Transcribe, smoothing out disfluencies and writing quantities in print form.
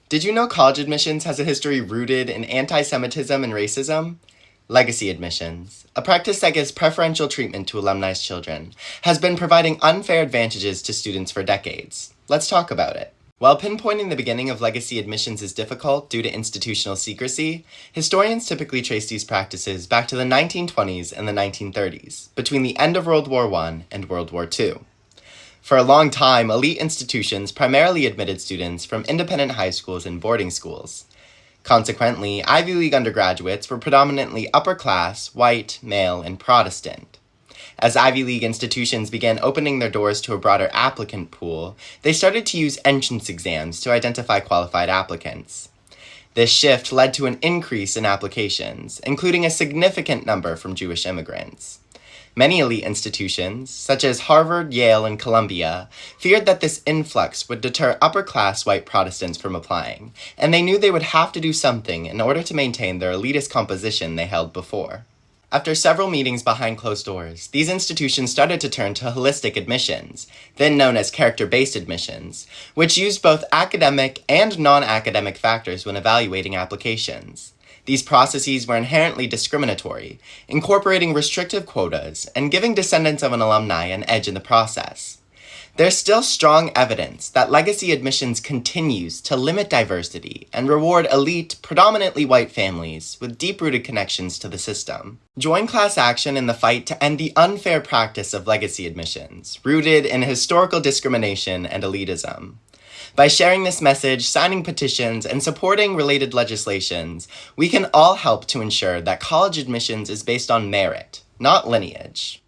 Did you know college admissions has a history rooted in anti-Semitism and racism? Legacy admissions, a practice that gives preferential treatment to alumni's children, has been providing unfair advantages to students for decades. Let's talk about it. While pinpointing the beginning of legacy admissions is difficult due to institutional secrecy, historians typically trace these practices back to the 1920s and the 1930s, between the end of World War I and World War II. For a long time, elite institutions primarily admitted students from independent high schools and boarding schools. Consequently, Ivy League undergraduates were predominantly upper class, white, male, and Protestant. As Ivy League institutions began opening their doors to a broader applicant pool, they started to use entrance exams to identify qualified applicants. This shift led to an increase in applications, including a significant number from Jewish immigrants. Many elite institutions, such as Harvard, Yale, and Columbia, feared that this influx would deter upper-class white Protestants from applying, and they knew they would have to do something in order to maintain their elitist composition they held before. After several meetings behind closed doors, these institutions started to turn to holistic admissions, then known as character-based admissions, which used both academic and non-academic factors when evaluating applications. These processes were inherently discriminatory, incorporating restrictive quotas and giving descendants of an alumni an edge in the process. There's still strong evidence that legacy admissions continues to limit diversity and reward elite, predominantly white families with deep-rooted connections to the system. Join class action in the fight to end the unfair practice of legacy admissions, rooted in historical discrimination and elitism. By sharing this message, signing petitions, and supporting related legislations, we can all help to ensure that college admissions is based on merit, not lineage.